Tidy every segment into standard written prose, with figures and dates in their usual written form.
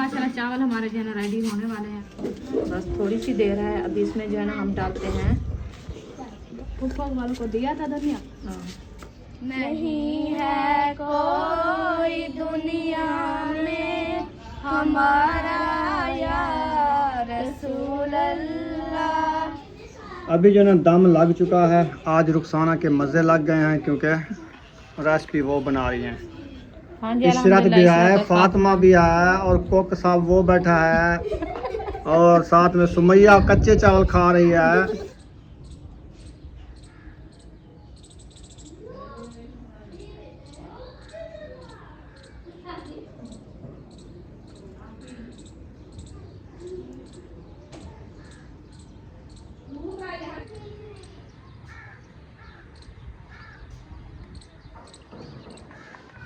माशाल्लाह चावल हमारे जो है ना रेडी होने वाले हैं, बस थोड़ी सी देर है। अभी इसमें जो है ना हम डालते हैं, फूफा वालों को दिया था धनिया। नहीं है कोई दुनिया में हमारा या रसूल अल्लाह। अभी जो ना दम लग चुका है। आज रुखसाना के मज़े लग गए हैं क्योंकि रेसिपी वो बना रही हैं। हाँ जी, इशरत भी आया है, फातिमा भी आया है और कोक साहब वो बैठा है और साथ में सुमैया कच्चे चावल खा रही है।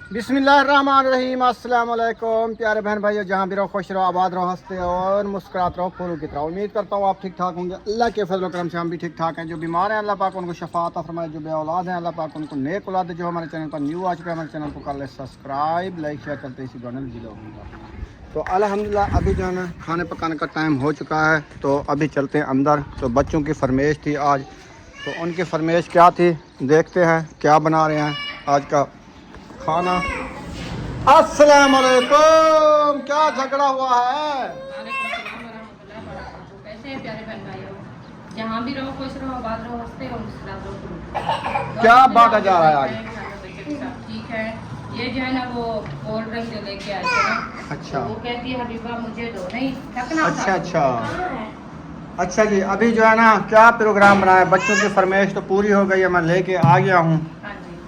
बिस्मिल्लाहिर्रहमानिर्रहीम, अस्सलाम वालेकुम प्यारे बहन भाइयों, जहाँ भी रहो खुश रहो, आबाद रहो, हंसते रहो और मुस्कुराते रहो, फूलों की तरह। उम्मीद करता हूँ आप ठीक ठाक होंगे। अल्लाह के फजल करम से हम भी ठीक ठाक हैं। जो बीमार हैं अल्लाह पाक उनको शफात फरमाए, जो बे औलाद हैं अल्लाह पाक उनको नेक औलाद दे। जो हमारे चैनल पर न्यू आ चुके हैं, हमारे चैनल को कर ले सब्सक्राइब, लाइक शेयर करते इसी बटन जिला होगा। तो अल्हम्दुलिल्लाह अभी जो है ना खाने पकाने का टाइम हो चुका है, तो अभी चलते हैं अंदर। तो बच्चों की फरमाइश थी आज, तो उनकी फरमाइश क्या थी देखते हैं क्या बना रहे हैं आज का खाना। अस्सलाम वालेकुम, क्या झगड़ा हुआ है? कैसे हैं प्यारे बहन भाइयों, जहाँ भी रहो खुश रहो, आबाद रहो, हंसते रहो, मुस्कुराते रहो। क्या बांटा जा रहा है आज? ठीक है, ये जो है ना वो कोल्ड ड्रिंक जो लेके आए थे ना, अच्छा, तो वो कहती है हबीबा मुझे दो, नहीं थकना। अच्छा जी। अभी जो है ना क्या प्रोग्राम बनाया? बच्चों की फरमाइश तो पूरी हो गई है, मैं लेके आ गया हूँ,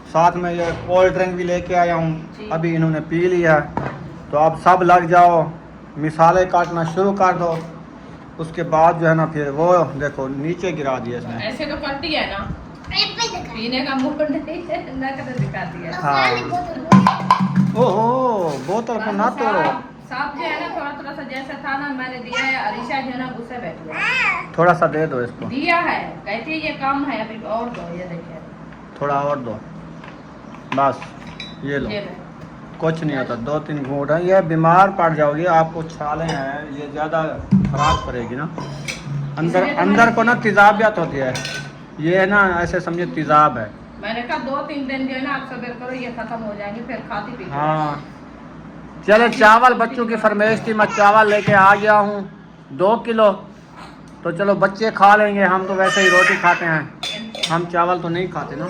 साथ में ये कोल्ड ड्रिंक भी लेके आया हूँ। अभी इन्होंने पी लिया, तो अब सब लग जाओ, मिसाले काटना शुरू कर दो। उसके बाद जो है ना फिर वो देखो नीचे गिरा दिया इसने। ऐसे तो करती है ना, पीने का मूड नहीं है, नखरे दिखाती है। हाँ, ओहो बोतल को ना तोड़ो। साफ जो है ना थोड़ा सा जैसा था ना मैंने दिया है। अरीशा जो है ना गुस्से बैठी है, थोड़ा सा दे दो इसको। दिया है, कहती है ये कम है, अभी और दो। ये देखिए, थोड़ा और दो, बस ये लो, कुछ नहीं होता। 2-3 घूंट है, ये बीमार पड़ जाओगी। आपको छाले हैं, ये ज़्यादा खराब करेगी ना अंदर को ना तेजाबियत होती है। ये ना ऐसे समझे तेजाब है। मैंने कहा 2-3 दिन जो है ना आप सब्र करो, ये खत्म हो जाएंगे, फिर खाती पीती। हाँ चलो, चावल बच्चों की फरमाइश थी, मैं चावल लेके आ गया हूँ 2 किलो। तो चलो बच्चे खा लेंगे, हम तो वैसे ही रोटी खाते हैं, हम चावल तो नहीं खाते ना।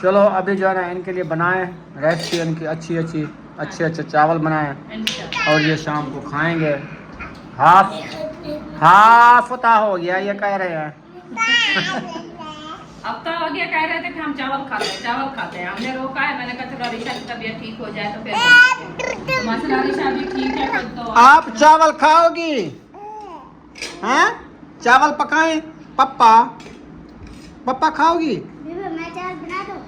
चलो अभी जो है ना इनके लिए बनाएं रेसिपी, इनकी अच्छे चावल बनाएं और ये शाम को खाएंगे। हाफ फता हो गया ये कह रहे हैं। अब तो आगे कह रहे थे कि हम चावल खाते हैं। हमने रोका है, मैंने कहा चलो अरीशा की तबीयत ठीक हो जाए तो फिर। तो माशाल्लाह अरीशा भी ठीक है। तो आप चावल खाओगी? हैं? चावल पकाएं? पप्पा खाओगी? मैं चावल बना दूं?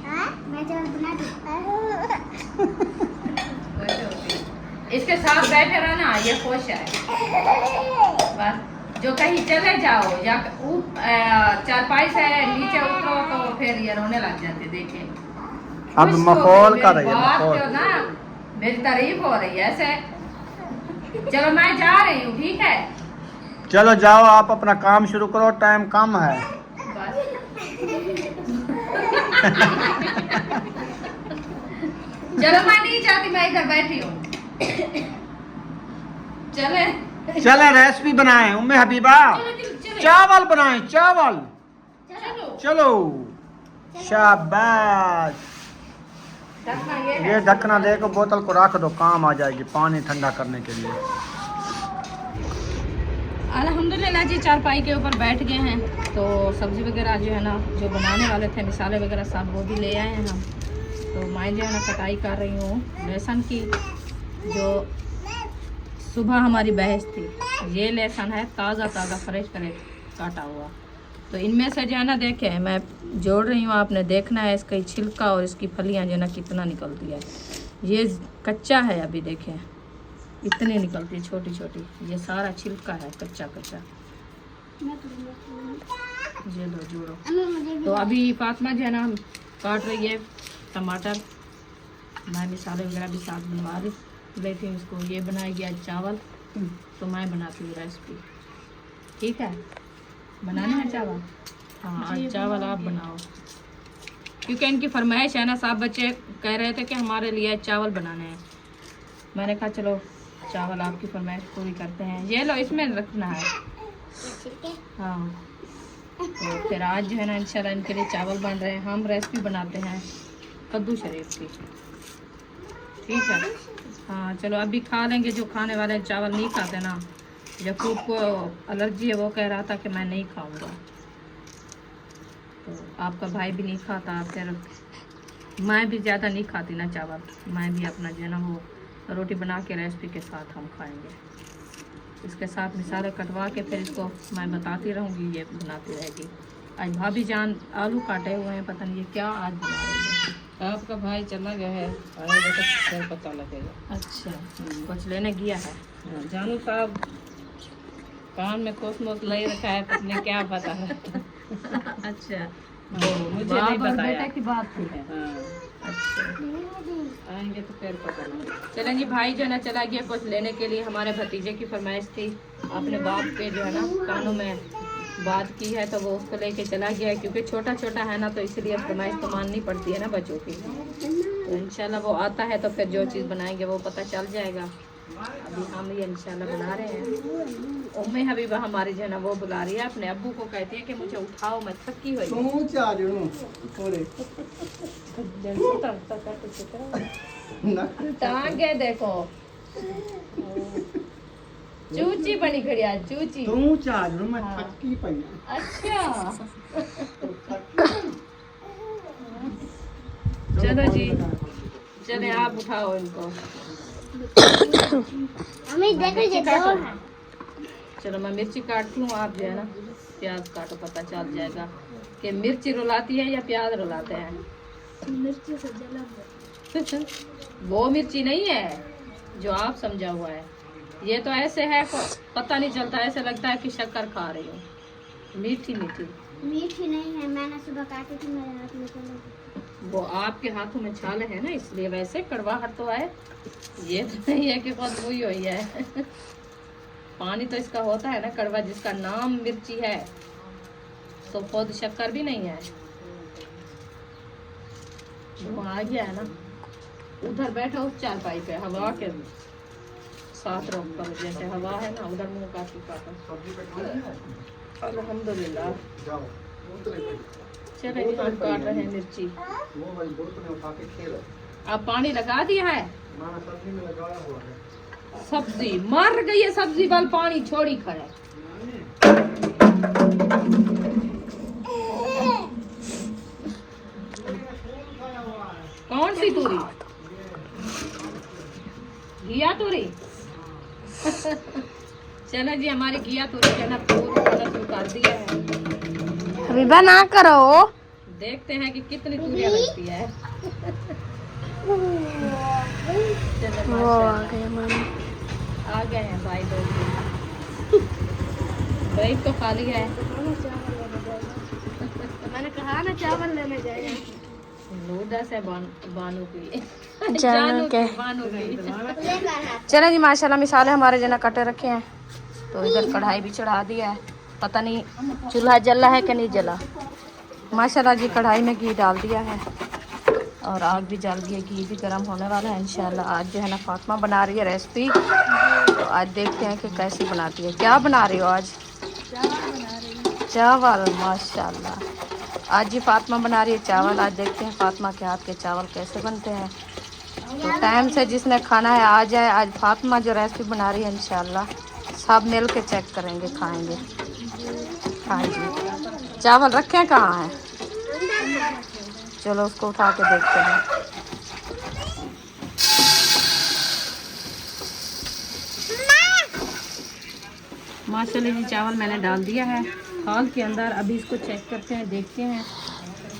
हाँ? मैं चावल बना दूं? इसके साथ बैठे रहना, ये खुश है बस। जो कहीं चले जाओ या चारपाई से नीचे उतरो तो फिर ये रोने लग जाते। देखिए अब माहौल का रही है ना, मेरी तारीफ हो रही है ऐसे। चलो मैं जा रही हूँ, ठीक है? चलो जाओ, आप अपना काम शुरू करो, टाइम कम है। चलो मैं नहीं चाहती, मैं इधर बैठी हूँ। चले रेसिपी बनाएं उम्मे हबीबा, चावल बनाएं, चावल। चलो शाबाश। ये ढकना दे को बोतल को रख दो, काम आ जाएगी पानी ठंडा करने के लिए। अल्हम्दुलिल्लाह जी, चारपाई के ऊपर बैठ गए हैं। तो सब्ज़ी वगैरह जो है ना जो बनाने वाले थे, मिसाले वगैरह सब वो भी ले आए हैं हम। तो मैं जो है ना कटाई कर रही हूँ लहसुन की, जो सुबह हमारी बहस थी। ये लहसुन है ताज़ा फ्रेश काटा हुआ। तो इनमें से जो है ना देखें मैं जोड़ रही हूँ, आपने देखना है इसका छिलका और इसकी फलियाँ जो है ना कितना निकलती है। ये कच्चा है, अभी देखें इतनी निकलती है छोटी छोटी। ये सारा छिलका है कच्चा। ये लो जोड़ो। तो अभी फातिमा जो है ना काट रही है टमाटर, मैं मिसाले वगैरह भी साथ बनवा रही। लेती हूँ इसको। ये बनाएगी आज चावल, तो मैं बनाती हूँ रेसिपी। ठीक है, बनाना है चावल? हाँ, आज चावल आप बनाओ, क्योंकि इनकी फरमाइश है ना। सब बच्चे कह रहे थे कि हमारे लिए चावल बनाने हैं। मैंने कहा चलो चावल आपकी फरमाइश पूरी करते हैं। ये लो, इसमें रखना है। ठीक है। हाँ, तो फिर आज जो है ना इंशाल्लाह इनके लिए चावल बन रहे हैं। हम रेसिपी बनाते हैं कद्दू शरीफ की। ठीक है, हाँ चलो अभी खा लेंगे। जो खाने वाले चावल नहीं खाते ना, यकूब को एलर्जी है, वो कह रहा था कि मैं नहीं खाऊंगा। तो आपका भाई भी नहीं खाता, फिर मैं भी ज़्यादा नहीं खाती ना चावल। मैं भी अपना जो है ना वो रोटी बना के रेसिपी के साथ हम खाएंगे। इसके साथ मिसाले कटवा के फिर इसको मैं बताती रहूँगी, ये बनाती रहेगी। आज भाभी जान आलू काटे हुए हैं, पता नहीं ये क्या आज बना रही है। आपका भाई चला गया है, आएगा तो फिर पता लगेगा। अच्छा, कुछ लेने गया है। हाँ, जानू साहब कान में कोसमोस ले रखा है, पता नहीं क्या पता है। अच्छा, मुझे बाप नहीं और बताया। बेटा की बात थी। हाँ, अच्छा, आएंगे तो फिर पता लगेगा। चलें जी। भाई जो है ना चला गया कुछ लेने के लिए। हमारे भतीजे की फरमाइश थी, अपने बाप के जो है ना कानों में बात की है, तो वो उसको लेके चला गया। क्योंकि छोटा छोटा है ना, तो इसलिए फरमाइश तो माननी पड़ती है ना बच्चों की। तो इंशाल्लाह वो आता है तो फिर जो चीज़ बनाएंगे वो पता चल जाएगा। अभी हम ये इंशाल्लाह बना रहे हैं। उम्मे हबीबा हमारी जो है ना वो बुला रही है, अपने अब्बू को कहती है कि मुझे उठाओ, मैं थकी हुई हूँ। टांगे देखो, चूची बनी खड़ी आज, चूची। हाँ। अच्छा, चलो जी, चले आप उठाओ इनको। हमें देखो ये दो है। चलो मैं मिर्ची काटती हूँ, आप जो है ना प्याज काटो, पता चल जाएगा कि मिर्ची रुलाती है या प्याज रुलाते हैं। मिर्ची से जला वो मिर्ची नहीं है जो आप समझा हुआ है। ये तो ऐसे है, पता नहीं चलता, ऐसे लगता है कि शक्कर खा रही हूँ, मीठी मीठी। मीठी नहीं है, मैंने सुबह काटी थी, मेरे हाथ में चला। वो आपके हाथों में छाले है ना, इसलिए वैसे कड़वाहट तो है। ये तो नहीं है कि खुद हुई हुई है। पानी तो इसका होता है ना कड़वा, जिसका नाम मिर्ची है, तो खुद शक्कर भी नहीं है। वो आ गया है ना, उधर बैठो उस चारपाई पे, हवा के साथ रोक करो, जैसे हवा है ना उधर मुंह काटी काटो। अल्हम्दुलिल्लाह। चले जी, हम काट रहे हैं मिर्ची। अब पानी लगा दिया है, सब्जी मर गई है, सब्जी वाल पानी छोड़ी खड़े। कौन सी तूरी? घिया तूरी। चलो जी, हमारी घिया तूरी जो है ना पूरी तरह कर दिया है। हबीबा ना करो, देखते हैं कि कितनी तूरियां लगती है। चलो माशाल्लाह। आ गए हैं भाई लोग। भाई तो खाली है। मैंने कहा ना चावल लेने जाएगा। नूडल्स है बानू की, जानू के। बानू की। चले जी, माशाल्लाह मिसाले हमारे जना कटे रखे हैं, तो इधर कढ़ाई भी चढ़ा दिया है। पता नहीं चूल्हा जला है कि नहीं जला। माशाल्लाह जी, कढ़ाई में घी डाल दिया है और आग भी जल गई है, घी भी गर्म होने वाला है। इंशाल्लाह आज जो है ना फातिमा बना रही है रेसिपी, तो आज देखते हैं कि कैसी बनाती है। क्या बना रही हो आज? चावल। माशाल्लाह, आज ही फातिमा बना रही है चावल। आज देखते हैं फातिमा के हाथ के चावल कैसे बनते हैं। तो टाइम से जिसने खाना है आ जाए। आज फातिमा जो रेसिपी बना रही है इंशाल्लाह सब मिल के चेक करेंगे, खाएंगे। हाँ जी, चावल रखे कहाँ हैं? चलो उसको उठा के देखते हैं। माशाल्लाह जी, चावल मैंने डाल दिया है थाल के अंदर। अभी इसको चेक करते हैं, देखते हैं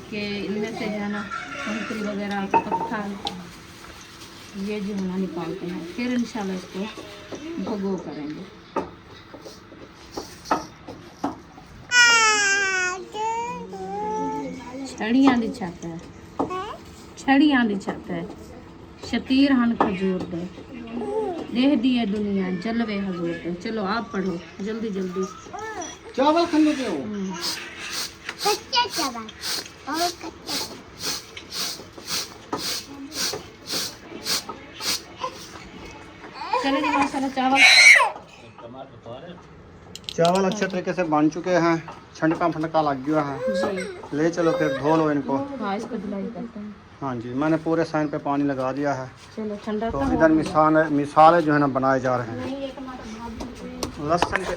कि इनमें से जो है ना संतरी वगैरह पत्थर ये जो है ना निकालते हैं, फिर इंशाल्लाह इसको भगो करेंगे। छड़ियाँ दी छत है, छड़ियाँ दी छत है, शतीर हन खजूर दे। देह दिए दुनिया जलवे हजूर पे। चलो आप पढ़ो जल्दी जल्दी। चावल खा लेते हो? कच्चा चावल और कच्चा चले जी माशाल्लाह चावल चावल अच्छे तरीके से बन चुके हैं, छंडका फंडका लग गया है। जी। ले चलो फिर धो लो इनको। हाँ इसको धुलाई करते हैं। हाँ जी, मैंने पूरे साइन पे पानी लगा दिया है। चलो ठंडा तो इधर मिसाले जो है ना बनाए जा रहे हैं। लहसुन पे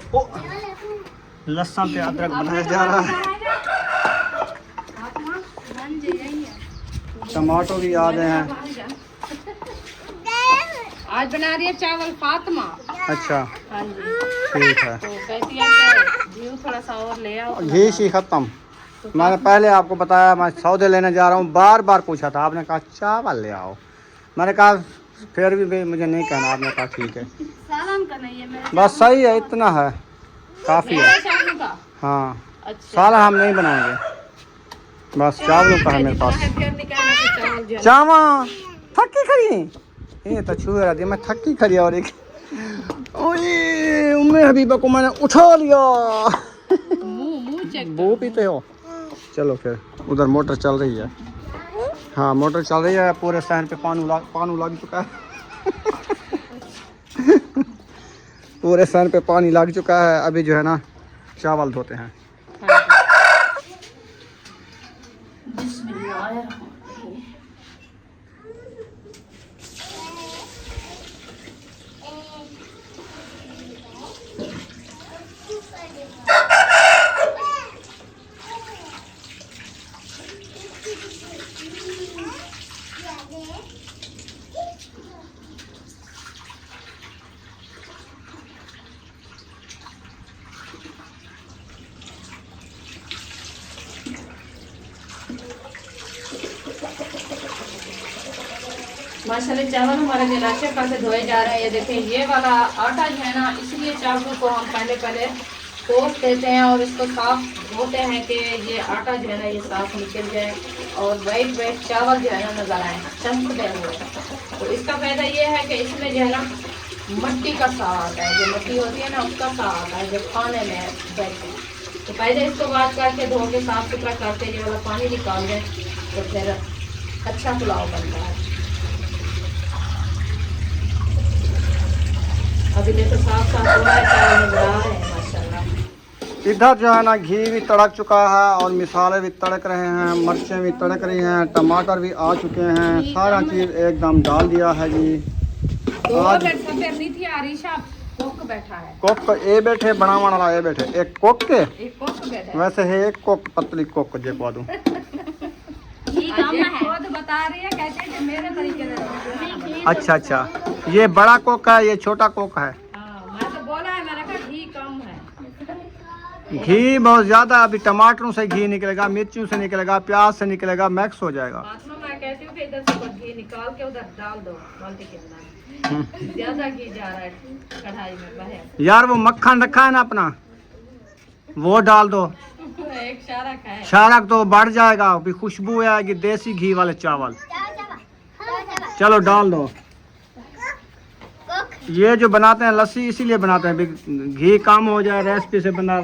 लहसुन पे अदरक बनाया जा रहा है। टमाटो भी आ गए हैं। आज बना रही है चावल फातिमा। अच्छा हाँ जी। ठीक है। तो कहती है कि घी थोड़ा सा और ले आओ। घी शी खत्म। मैंने पहले आपको बताया मैं सौदे लेने जा रहा हूँ, बार बार पूछा था, आपने कहा चावल ले आओ। मैंने कहा फिर भी मुझे नहीं कहना, आपने कहा ठीक है। सालन का नहीं है मेरे बस सही है, इतना है काफ़ी है। शादी का। हाँ अच्छा। सालन हम नहीं बनाएंगे, बस चावलों का है मेरे पास। फिर निकालना तो चावल जो है। चावा थकी खड़ी ये तो छुए रही मैं थकी खड़ी। और एक ओए उम्मे हबीबा को मैंने उठा लिया। मुंह चेक। वो पीते हो? चलो फिर उधर मोटर चल रही है। हाँ मोटर चल रही है, पूरे सहन पे पानी लग चुका है। पूरे सहन पे पानी लग चुका है। अभी जो है ना चावल धोते हैं। माशाल्लाह चावल हमारे जो अच्छे खासे धोए जा रहे हैं। ये देखें ये वाला आटा जो है ना, इसलिए चावल को हम पहले कोस देते हैं और इसको साफ धोते हैं कि ये आटा जो है ना ये साफ निकल जाए और वाइट चावल जो है ना नजर आए चमकते हुए। तो इसका फायदा ये है कि इसमें जो है ना मट्टी का स्वाद आता है, जो मट्टी होती है ना उसका स्वाद आता है जब खाने में बैठे। तो पहले इसको बात करके धो के साफ सुथरा करके ये वाला पानी निकाल दें तो फिर अच्छा पुलाव बनता है। अभी देखो साफ साफ हो रहा है, चावल नजर आ रहे हैं माशाल्लाह। इधर जो है ना घी भी तड़क चुका है और मिसाले भी तड़क रहे हैं, मिर्चें भी तड़क रही हैं, टमाटर भी आ चुके हैं, सारा चीज़ एकदम डाल दिया है जी। आज नहीं थी आरिशा कोक बैठा है। कोक ए बैठे बना वाला ए बैठे एक कोक के एक कोक बैठा वैसे है एक कोक पतली कोक जे पा दूं। खुद बता रही है, कहते हैं कि मेरे तरीके से। अच्छा ये बड़ा कोक है, ये छोटा कोक है। हाँ, मैं तो बोला है, मैंने कहा घी कम है। घी बहुत ज़्यादा, अभी टमाटरों से घी निकलेगा, मिर्चों से निकलेगा, प्याज से निकलेगा, मैक्स हो जाएगा। फातिमा मैं कहती हूँ कि इधर से कुछ घी निकाल के उधर डाल दो बाल्टी के अंदर। ज्यादा घी जा रहा है कढ़ाई में बहे। यार वो मक्खन रखा है ना अपना, वो डाल दो। एक शारक है। शारक तो बढ़ जाएगा, अभी खुशबू आएगी देसी घी वाले चावल। चलो डाल दो। ये जो बनाते हैं लस्सी इसीलिए बनाते हैं, घी कम हो जाए, रेसिपी से बंदा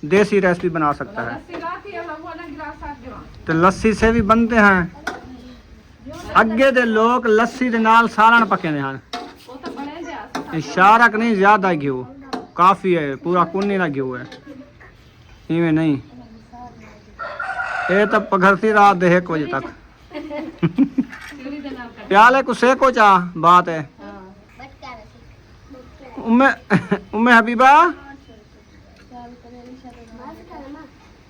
देसी रेसिपी बना सकता है। तो लस्सी से भी बनते हैं। अगे दे लोग लस्सी दे नाल सालन पके हैं। शारक नहीं, ज्यादा घी काफी है, पूरा कुन्नी का घी है, इवें नहीं। ये तो पघरती रात दे 1 बजे तक। प्याले को सेको चा बात है। उम्मे हबीबा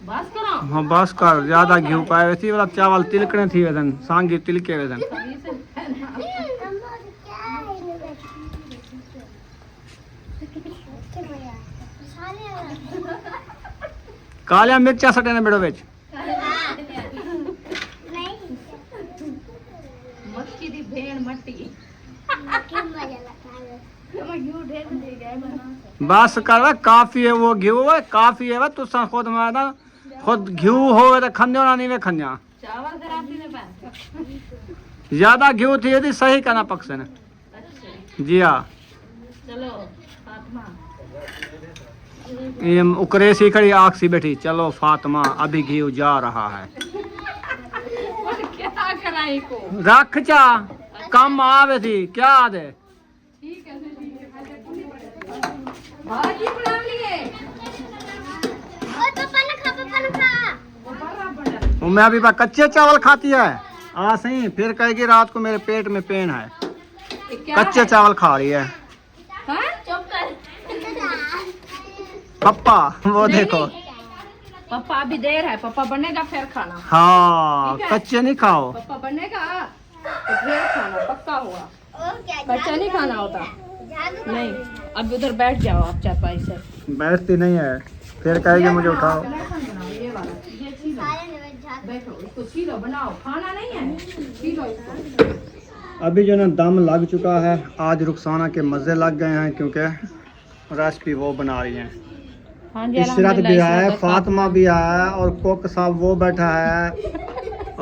बस करो। हाँ बस कर, ज्यादा घी पाए वैसी वाला चावल तिलकने थी वेदन, सांगी तिलके वेदन। कालिया मिर्चा सटे ने बेड़ो बेच मक्की दी भेड़ मट्टी। बस कर, काफी है वो घी है, काफी है। तू खुद मैं खुद घी हो तो खन्या ना नहीं वे खन्या चावल खराबी ने पान। ज्यादा घी थी यदि सही करना पक्ष ने। जी हाँ चलो फातिमा। ये उकरे सी खड़ी आँख सी बैठी, चलो फातिमा अभी घी जा रहा है। क्या कराई को रख चा कम आवे थी क्या आदे। ठीक है भाजी बना लिए। और पापा ने खा। वो मैं अभी कच्चे चावल खाती है सही, फिर कहेगी रात को मेरे पेट में पेन है। कच्चे चावल खा रही है चुप कर। पप्पा, वो देखो पापा अभी देर है, पापा बनेगा फिर खाना। हाँ कच्चे नहीं खाओ। पापा बनेगा तो फिर खाना पक्का हुआ। और क्या कच्चा नहीं खाना होता। जादू नहीं अब उधर बैठ जाओ आप चारपाई से। बैठती नहीं है, फिर कहेगी मुझे उठाओ। ये वाला ये छीलो, सारे ने जादू बैठो इसको छीलो बनाओ, खाना नहीं है छीलो इसको। अभी जो ना दम लग चुका है, आज रुखसाना के मज़े लग गए हैं क्योंकि रेसिपी वो बना रही हैं। हाँ जी इशरत भी आया है, फातिमा भी आया है और कुक साहब वो बैठा है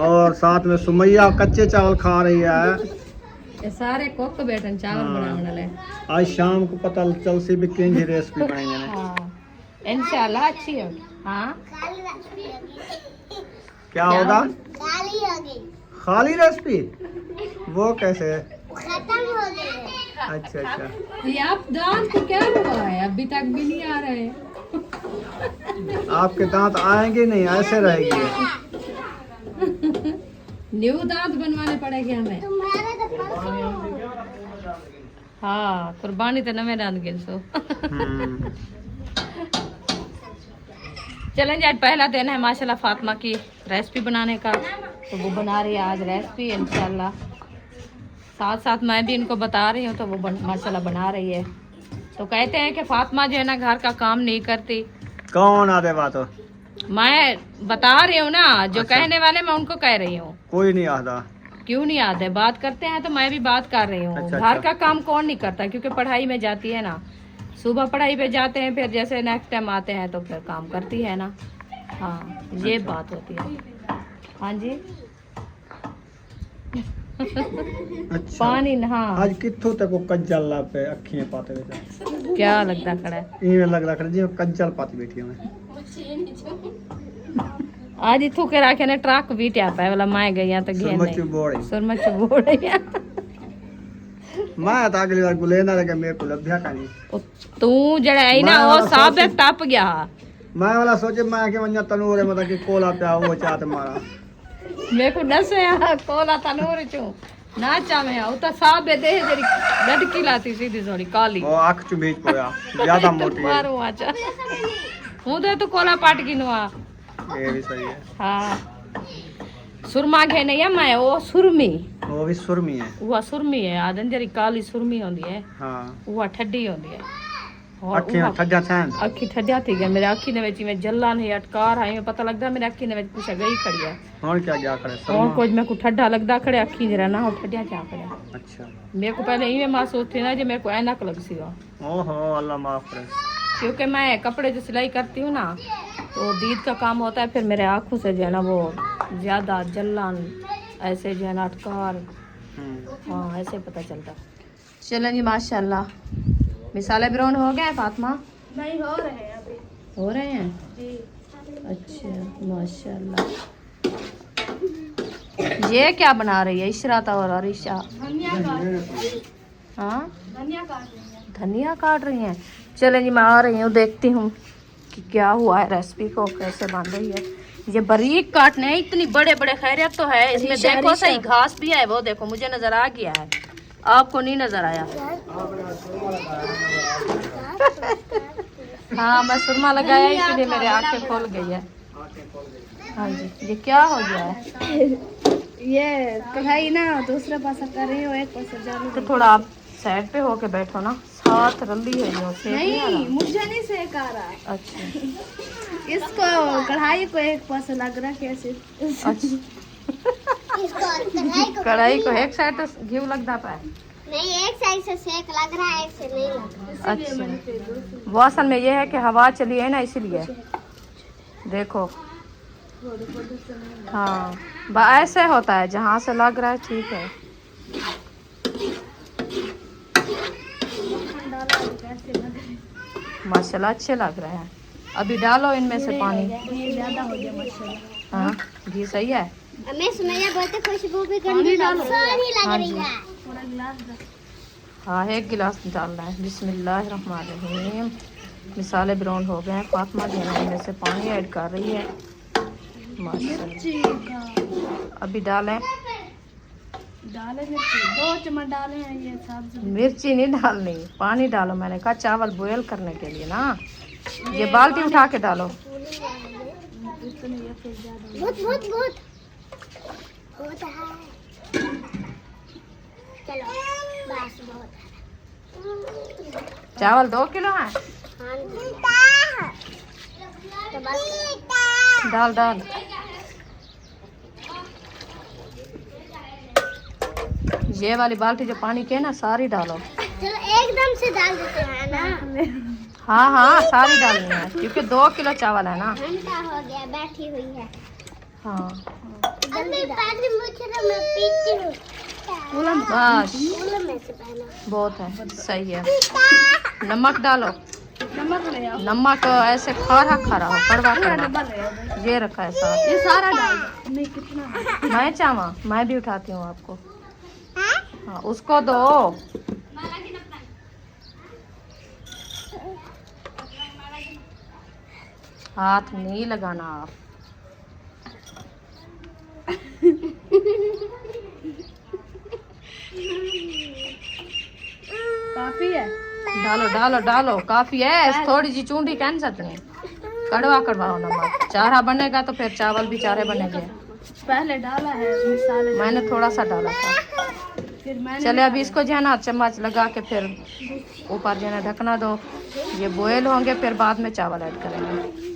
और साथ में सुमैया कच्चे चावल खा रही है। ये सारे कोक बैठन चावल बनाने वाले। आज शाम को पता चल सी भी किंग रेसिपी बनाएंगे ना। हाँ इंशाल्लाह अच्छी होगी। हाँ काली रेसिपी होगी। क्या होगा? काली होगी। खाली रेसिपी वो कैसे? खत्म हो गई है। अच्छा अच्छा, ये आप दांत को क्या हुआ है, अभी तक भी नहीं आ रहे। आपके दांत आएंगे नहीं, ऐसे रहेगी। न्यू दांत बनवाने पड़ेंगे हमें। तुम्हारा तो हाँ कुर्बानी तो नवे दांत गिन सो। चलें आज पहला दिन है माशाल्लाह फातिमा की रेसिपी बनाने का, तो वो बना रही है आज रेसिपी इंशाल्लाह। साथ साथ मैं भी इनको बता रही हूँ तो वो माशाल्लाह बना रही है। तो कहते हैं कि फातिमा जो है ना घर का काम नहीं करती। कौन आधे बात हो? मैं बता रही हूँ ना, जो अच्छा। कहने वाले मैं उनको कह रही हूँ। कोई नहीं आधा। क्यों नहीं आते, बात करते हैं तो मैं भी बात कर रही हूँ। अच्छा, घर अच्छा। का काम कौन नहीं करता, क्योंकि पढ़ाई में जाती है ना, सुबह पढ़ाई पे जाते हैं, फिर जैसे नेक्स्ट टाइम आते हैं तो फिर काम करती है ना। हाँ ये अच्छा। बात होती है। हाँ जी अच्छा पानी हाँ आज कित्थों तक वो कज्जल ला पे अखियां पाते बैठे, क्या लगता खड़ा है इवें लग रहा जी कज्जल पाती बैठी हूं मैं। आज इथू के राखे ने ट्रक भी ट्यापा है वाला मैं गई तो गया सुरमच बोड़ी सुरमच बोल रही है। मैं तो अगली बार गुलेना लगा मेरे को लभ्या का नहीं। तू जड़ा आई ना मैं वो वाला साहब सोच- टप गया। मैं वाला सोचे मैं के वन्या तनूर है मतलब कि कोला पे वो चाहत मारा। मेरे को दसे कोला तनूर चू ना चाहे वो तो साहब दे जरी लड़की लाती सीधी थोड़ी काली वो आंख चु बीच पोया ज्यादा मोटी है। मारू आचा हूं तो कोला पाट गिनवा। ये भी सही है। हाँ सुरमा के नहीं है मैं वो सुरमी वो भी सुरमी है। वो सुरमी है आदन जरी काली सुरमी होंदी है हाँ वो ठड्डी होंदी है और अखियां ठड्डा छन अखी ठड्डा थी गया मेरे अखी ने विच में जल्ला नहीं अटकार है पता लगदा मेरे अखी ने विच कुछ गई खड़ी है और क्या क्या करे और शर्मा। कुछ मैं को ठड्डा लगदा खड़े अखी जरा ना हो ठड्डा क्या खड़े। अच्छा मेरे को पहले इवे महसूस थी ना जो मेरे को ऐनक लग सी हो, ओहो अल्लाह माफ करे। क्योंकि मैं कपड़े जो सिलाई करती हूँ ना तो दीद का काम होता है, फिर मेरे आँखों से जो है ना वो ज़्यादा जलन ऐसे जो है ना अटकार हाँ ऐसे पता चलता। चलो जी माशाल्लाह मिसाले ब्राउन हो गए फातिमा? नहीं हो रहे हैं अभी। हो रहे हैं जी अच्छा माशाल्लाह। ये क्या बना रही है इशरात और अरिशा? धनिया काट हाँ धनिया काट रही है। धनिया काट रही हैं। चलें जी मैं आ रही हूँ देखती हूँ कि क्या हुआ है, रेसिपी को कैसे बन रही है। ये बारीक काटने हैं, इतनी बड़े बड़े खैरियत तो है इसमें। देखो सही घास भी है वो देखो मुझे नजर आ गया है, आपको नहीं नजर आया। हाँ मैं सुरमा लगाया इसलिए मेरे आंखें खोल गई है। हाँ जी ये क्या हो गया है? ये कढ़ाई ना दूसरे पास कर रही हो, एक पास जा रही तो थोड़ा आप साइड पे होके बैठो ना, साथ रली है जो सेक नहीं आ नहीं मुझे नहीं सेक आ रहा। रहा। अच्छा इसको कढ़ाई को एक पास लग रहा कैसे। अच्छा कढ़ाई को एक साइड से घी लगता पाए नहीं, एक साइड से सेक लग रहा है, एक से नहीं लग रहा। अच्छा वो असल में ये है कि हवा चली है ना इसीलिए देखो। हाँ ऐसे होता है, जहाँ से लग रहा है ठीक है। अच्छे लग रहे हैं। माशाल्लाह अच्छे लग रहे हैं। अभी डालो इनमें से पानी। ये ज्यादा हो गया माशाल्लाह। हाँ घी सही है। हमें सुमैया बहुत खुशबू भी करनी सारी लग हाँ रही जी। है। पूरा गिलास दो। हाँ 1 गिलास डालना है। बिस्मिल्लाहिर्रहमानिर्रहीम। मिसाले ब्राउन हो गए हैं। फातिमा जो है इनमें से पानी ऐड कर रही है। माशाल्लाह अभी डालें। डाले मिर्ची 2 चम्मच डाले हैं ये सब्जी। मिर्ची नहीं डालनी, पानी डालो। मैंने कहा चावल बॉयल करने के लिए ना। ये बाल्टी उठा के डालो। इतने ये फिर ज्यादा। बहुत बहुत बहुत होता है। चलो बस बहुत है। चावल 2 किलो है। हाँ जी। तो बस डाल डाल। ये वाली बाल्टी जो पानी के ना सारी डालो। चलो एकदम से डाल देते हैं ना। हाँ हाँ सारी डालनी है क्योंकि 2 किलो चावल है ना। घंटा हो गया बैठी हुई है। हाँ अभी पानी मुझे तो मैं पीती हूँ। बस फूलों में से पहना। बहुत है। सही है। नमक डालो। नमक ले आओ। नमक ऐसे खारा खारा हो, कड़वा कड़वा। डब्बा ले आओ। ये रखा है साथ। ये सारा डाल दो। नहीं कितना है? मैं चावा मैं भी उठाती हूँ आपको। हाँ उसको दो। हाथ नहीं लगाना आप। काफी है। डालो डालो डालो काफी है। थोड़ी सी चूंडी कह सकते कड़वा कड़वा हो नमक। चारा बनेगा तो फिर चावल भी चारे बनेंगे। पहले डाला है मिसाले। मैंने थोड़ा सा डाला था। फिर मैंने चले अभी इसको जो है ना चम्मच लगा के फिर ऊपर जो है ना ढकना दो। ये बॉयल होंगे फिर बाद में चावल ऐड करेंगे।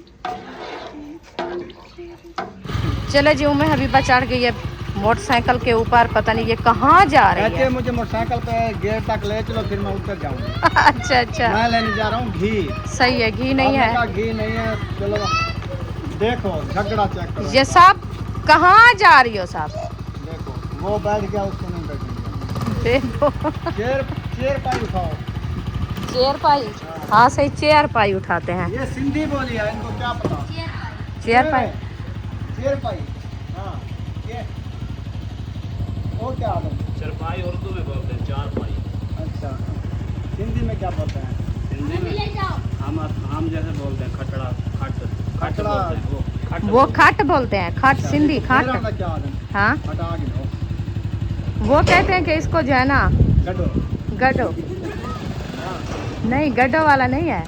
चले जी उम्मे हबीबा चढ़ गई है मोटरसाइकिल के ऊपर। पता नहीं ये कहाँ जा रही कहते है। मुझे मोटरसाइकिल पे गेट तक ले चलो फिर मैं उतर जाऊंगा। अच्छा अच्छा मैं लेने जा रहा हूँ घी। सही है। घी नहीं आपने है। कहा घी नहीं है। चलो देखो झगड़ा चेक करो। ये साहब कहाँ जा रही हो साहब? देखो वो बैठ गया उसको नहीं बैठेंगे। देखो चेयर चेयर पाई उठाओ। चेयर पाई। हाँ सही चेयर पाई उठाते हैं। ये सिंधी बोली है इनको क्या पता। चेयर पाई। चेयर पाई। हाँ ये वो क्या आदम। चरपाई उर्दू में बोलते हैं, चारपाई। अच्छा हिंदी में क्या बोलते हैं? हिंदी में हम जैसे बोलते हैं खटड़ा खट खटड़ा। बोलते हैं, वो खट वो खट बोलते हैं। खट सिंधी मेरा खट। का क्या आदम। हाँ हटा गिनो। वो कहते हैं कि इसको जो है ना गडो। गड्ढो। नहीं गड्ढो वाला नहीं है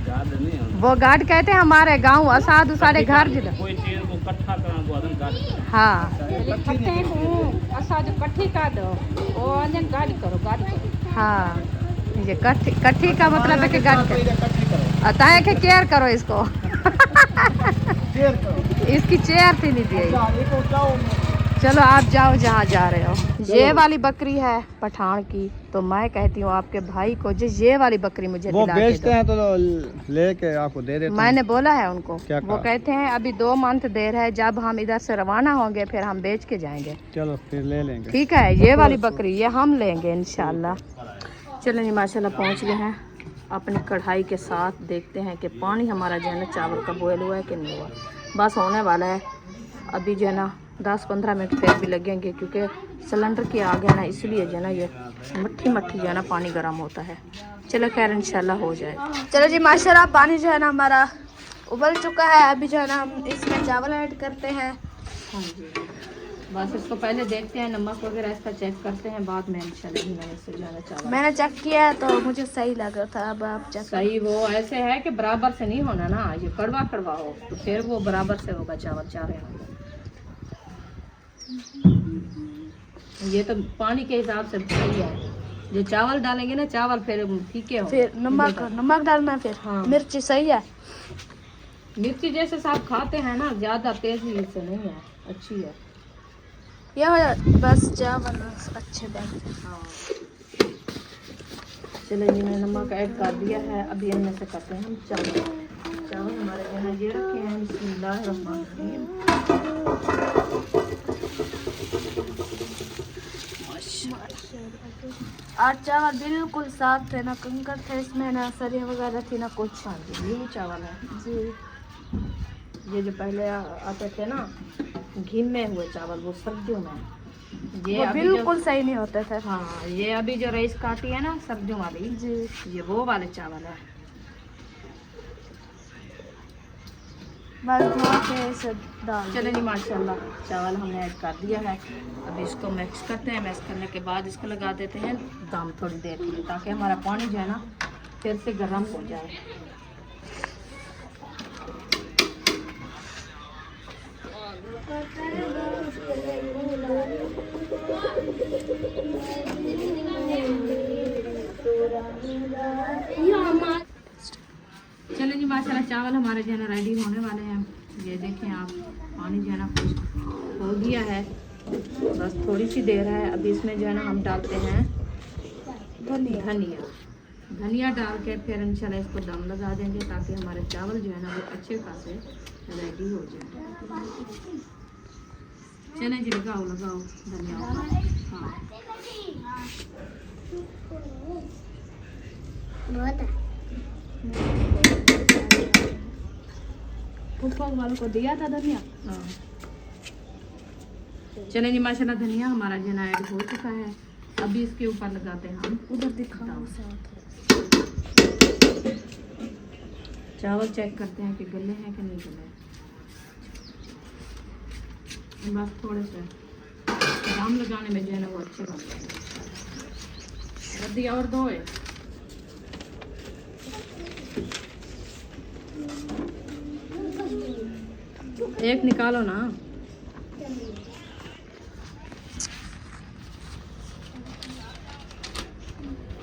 याद नहीं है। वो गाड कहते हैं हमारे गांव असाद उसारे घर जिधर। कोई चीज को इकट्ठा करना को आदम गाड़ करते हैं। हाँ खट्टे को असा जो कट्ठी का दो वो अंजन गाड़ी करो। हाँ ये कट्ठी का मतलब है कि गाड कर इकट्ठी करो। अताए के केयर करो इसको। चेयर करो। इसकी चेयर थी नहीं दी। अच्छा ये तो जाओ। चलो आप जाओ जहाँ जा रहे हो। ये वाली बकरी है पठान की तो मैं कहती हूँ आपके भाई को जो ये वाली बकरी मुझे वो दिला के बेचते दो। हैं तो लेके आपको दे देते हैं। मैंने बोला है उनको। क्या वो कहा? कहते हैं अभी 2 मंथ देर है। जब हम इधर से रवाना होंगे फिर हम बेच के जाएंगे। चलो फिर ले लेंगे। ठीक है ये वाली बकरी ये हम लेंगे इंशाल्लाह। चलो जी माशाल्लाह पहुँच गए हैं अपनी कढ़ाई के साथ। देखते हैं कि पानी हमारा जो है ना चावल का बॉयल हुआ है कि नहीं हुआ। बस होने वाला है। अभी जो है ना 10-15 मिनट फिर भी लगेंगे क्योंकि सिलेंडर की आग है ना इसलिए जो है ना ये मट्ठी मट्ठी जो है ना पानी गर्म होता है। चलो खैर इंशाल्लाह हो जाए। चलो जी माशाल्लाह पानी जो है ना हमारा उबल चुका है। अभी जो है ना हम इसमें चावल ऐड करते हैं। हाँ जी बस इसको पहले देखते हैं नमक वगैरह इसका चेक करते हैं बाद में इंशाल्लाह मैंने इससे जो है ना चावल। मैंने चेक किया है तो मुझे सही लग रहा था। अब आप चेक सही वो ऐसे है कि बराबर से नहीं होना ना। ये कड़वा कड़वा हो तो फिर वो बराबर से होगा चावल चारे होंगे। ये तो पानी के हिसाब से सही है। जो चावल डालेंगे ना चावल फिर फीके हो। फिर नमक डालना है। फिर हाँ। मिर्ची सही है। मिर्ची जैसे साहब खाते हैं ना ज़्यादा तेज़ी से नहीं है अच्छी है। ये हो जाए बस चावल अच्छे बनते हैं। हाँ चलो जी मैंने नमक ऐड कर दिया है। अभी इनमें से करते हैं हम चावल हमारे यहाँ ये रखे हैं। बिस्मिल्लाहिर्रहमानिर्रहीम। और चावल बिल्कुल साफ थे, ना कंकड़ थे इसमें, ना सरिया वगैरह थी, ना कुछ। हाँ जी, नींबू चावल है जी। ये जो पहले आते थे ना घी में हुए चावल, वो सर्दियों में। ये वो अभी बिल्कुल सही नहीं होते थे। हाँ, ये अभी जो राइस काटी है ना सर्दियों वाली जी। ये वो वाले चावल है। बस धो के इसे डाल चले जी माशाल्लाह चावल हमने ऐड कर दिया है। अब इसको मिक्स करते हैं। मिक्स करने के बाद इसको लगा देते हैं दम थोड़ी देर के लिए, ताकि हमारा पानी जो है ना फिर से गर्म हो जाए। चलिए जी माशाल्लाह चावल हमारे जो है ना रेडी होने वाले हैं। ये देखें आप, पानी जो है ना खुश्क हो गया है, बस थोड़ी सी देर है। अभी इसमें जो है ना हम डालते हैं धनिया डाल के फिर इंशाल्लाह इसको दम लगा देंगे, ताकि हमारे चावल जो है ना वो अच्छे खासे रेडी हो जाए। चले जी लगाओ धनिया। हाँ फूफा वालों को दिया था धनिया। हाँ। चले जी माशाल्लाह धनिया हमारा जो है ना ऐड हो चुका है। अभी इसके ऊपर लगाते हैं हम उधर दिखाओ। चावल, चेक करते हैं कि गले हैं कि नहीं गले। बस थोड़े से दाम लगाने में जो है ना वो अच्छे बनते हैं। रद्दी और दो है। एक निकालो ना।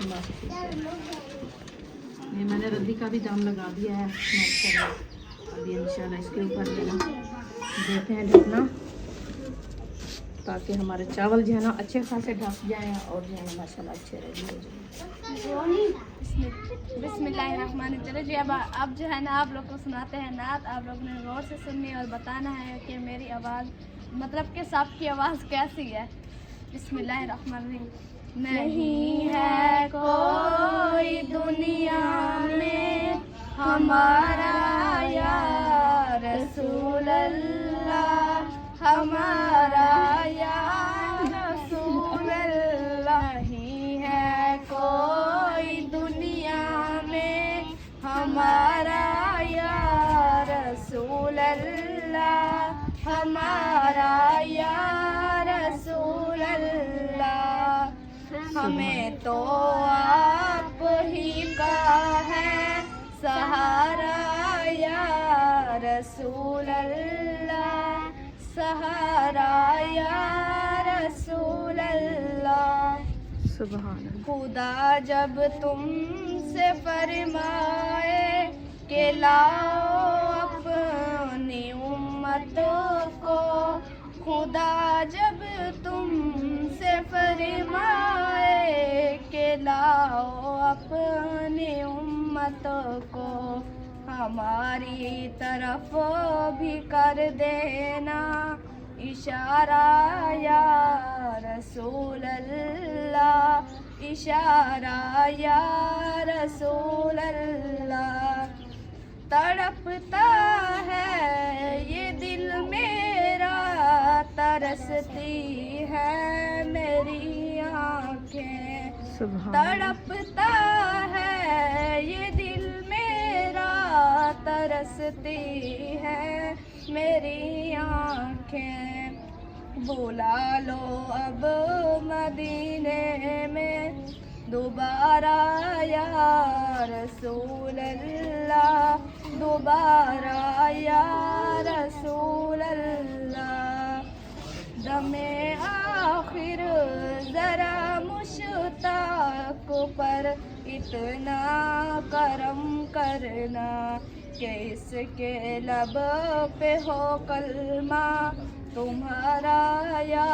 बस ठीक है। ये मैंने रद्दी का भी दाम लगा दिया है माशाल्लाह। अभी इंशाल्लाह इसके ऊपर जो है ना देते हैं ढकना, ताकि हमारे चावल जो है ना अच्छे खासे ढक जाएं और जो है ना माशाल्लाह अच्छे रेडी हो जाए। बिस्मिल्लाहिर्रहमानिर्रहीम। जी अब जो है ना आप लोग को सुनाते हैं नात। आप लोग ने गौर से सुननी और बताना है कि मेरी आवाज़ मतलब कि सबकी आवाज़ कैसी है। बिस्मिल्लाहिर्रहमानिर्रहीम। नहीं है कोई दुनिया में हमारा या रसूल अल्लाह, हमारा या रसूल अल्लाह। नहीं है कोई दुनिया में हमारा या रसूल अल्लाह, हमारा या रसूल अल्लाह। हमें तो आप ही का है सहारा या रसूल अल्लाह, सहारा या रसूल अल्लाह। सुभान खुदा जब तुमसे फरमाए कि लाओ अपनी उम्मतों को, खुदा जब तुमसे फरमाए कि लाओ अपनी उम्मतों को, हमारी तरफ भी कर देना इशारा या रसूल अल्लाह, इशारा या रसूल अल्लाह। तड़पता है ये दिल मेरा, तरसती है मेरी आँखें। तड़पता है ये दिल मेरा, तरसती है मेरी आँखें। बुला लो अब मदीने में दोबारा या रसूल अल्लाह, दोबारा या रसूल अल्लाह। दमे आखिर ज़रा मुश्ताक पर इतना करम करना कि इसके लब पे हो कलमा तुम्हारा या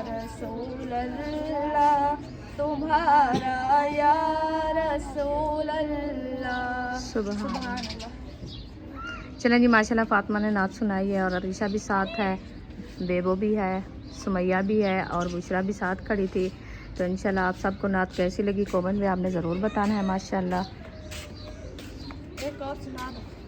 रसूल अल्लाह, तुम्हारा या रसूल अल्लाह। सुभान अल्लाह। चलें जी माशाल्लाह फातिमा ने नात सुनाई है और अरीशा भी साथ है, बेबो भी है, सुमैया भी है और बुशरा भी साथ खड़ी थी। तो इंशाल्लाह आप सबको नात कैसी लगी कमेंट में आपने ज़रूर बताना है। माशाल्लाह एक और सुना दो।